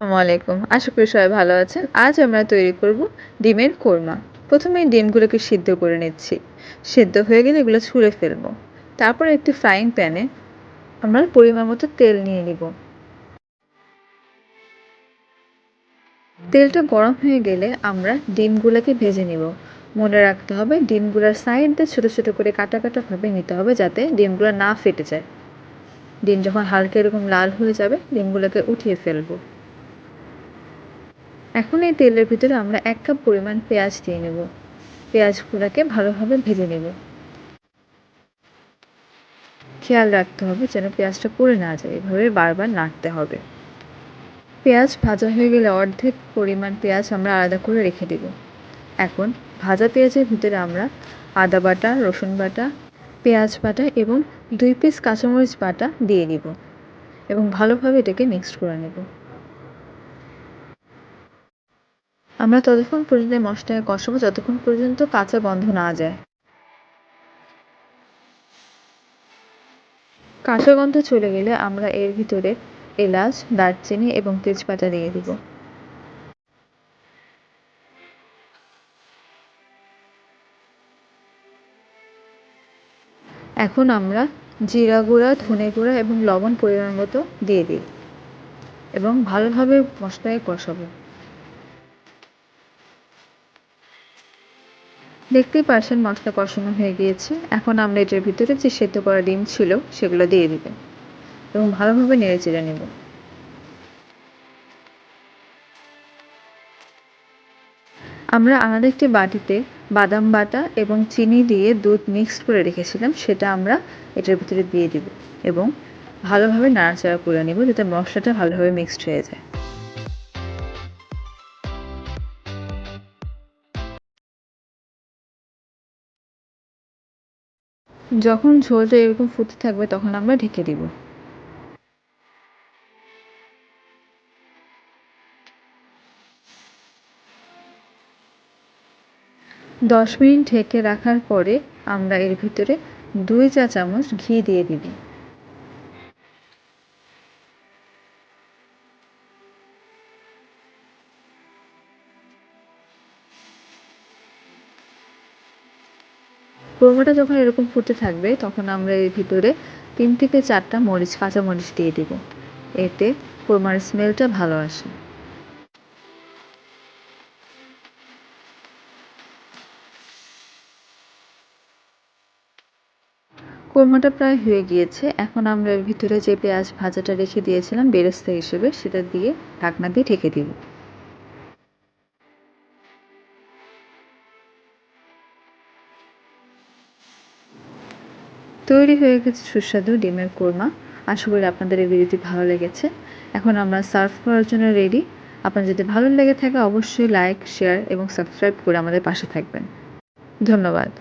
আসসালামু আলাইকুম। আশা করি সবাই ভালো আছেন। আজ আমরা তৈরি করব ডিমের কোরমা। প্রথমেই ডিমগুলোকে সিদ্ধ করে নিচ্ছি। সিদ্ধ হয়ে গেলে এগুলো ছুঁড়ে ফেলবো। তারপর একটি ফ্রাইং প্যানে আমরা পরিমাণ মতো তেল নিয়ে নিব। তেলটা গরম হয়ে গেলে আমরা ডিমগুলোকে ভেজে নিব। মনে রাখতে হবে ডিমগুলোর সাইড দিয়ে ছোট ছোট করে কাটা কাটা ভাবে নিতে হবে যাতে ডিমগুলো না ফেটে যায়। ডিম যখন হালকা এরকম লাল হয়ে যাবে ডিমগুলোকে উঠিয়ে ফেলবো। এখন এই তেলের ভিতরে আমরা 1 কাপ পরিমাণ পেঁয়াজ দিয়ে নেব। পেঁয়াজগুলোকে ভালোভাবে ভেজে নেব। খেয়াল রাখতে হবে যেন পেঁয়াজটা পুড়ে না যায়, এভাবে বারবার নাড়তে হবে। পেঁয়াজ ভাজা হয়ে গেলে অর্ধেক পরিমাণ পেঁয়াজ আমরা আলাদা করে রেখে দেব। এখন ভাজা পেঁয়াজের ভিতরে আমরা আদা বাটা, রসুন বাটা, পেঁয়াজ বাটা এবং 2 পিস কাঁচামরিচ বাটা দিয়ে দিব এবং ভালোভাবে এটাকে মিক্সড করে নেব। আমরা ততক্ষণ পর্যন্ত মশলাটাকে কষাবো যতক্ষণ পর্যন্ত কাঁচা গন্ধ না যায়। কাঁচা গন্ধ চলে গেলে আমরা এর ভিতরে এলাচ, দারচিনি এবং তেজপাতা দিয়ে দিব। এখন আমরা জিরা গুঁড়া, ধনে গুঁড়া এবং লবণ পরিমাণ মতো দিয়ে দিই এবং ভালোভাবে মশলায় কষাবো। দেখতেই পাচ্ছেন মশলা কষানো হয়ে গিয়েছে। এখন আমরা এটার ভিতরে যে সেদ্ধ করা ডিম ছিল সেগুলো দিয়ে দিবেন এবং ভালোভাবে নেড়েচেড়ে নেব। আমরা আলাদা একটি বাটিতে বাদাম বাটা এবং চিনি দিয়ে দুধ মিক্সড করে রেখেছিলাম, সেটা আমরা এটার ভিতরে দিয়ে দিব এবং ভালোভাবে নাড়াচাড়া করে নেব যাতে মশলাটা ভালোভাবে মিক্সড হয়ে যায়। যখন ঝোলটা এরকম ফুটতে থাকবে তখন আমরা ঢেকে দিব। 10 মিনিট ঢেকে রাখার পরে আমরা এর ভিতরে 2 চা চামচ ঘি দিয়ে দিব। কোরমাটা যখন এরকম ফুটতে থাকবে তখন আমরা এর ভিতরে 3 থেকে 4টা কাঁচা মরিচ দিয়ে দিব। এতে কোরমার স্মেলটা ভালো আসে। কোরমাটা প্রায় হয়ে গিয়েছে। এখন আমরা এর ভিতরে যে পেঁয়াজ ভাজাটা রেখে দিয়েছিলাম বেরেস্তা হিসেবে সেটা দিয়ে ঢাকনা দিয়ে ঢেকে দিব। তৈরি হয়ে গেছে সুস্বাদু ডিমের কোরমা। আশা করি আপনাদের এই ভিডিওটি ভালো লেগেছে। এখন আমরা সার্ভ করার জন্য রেডি। আপনার যদি ভালো লেগে থাকে অবশ্যই লাইক, শেয়ার এবং সাবস্ক্রাইব করে আমাদের পাশে থাকবেন। ধন্যবাদ।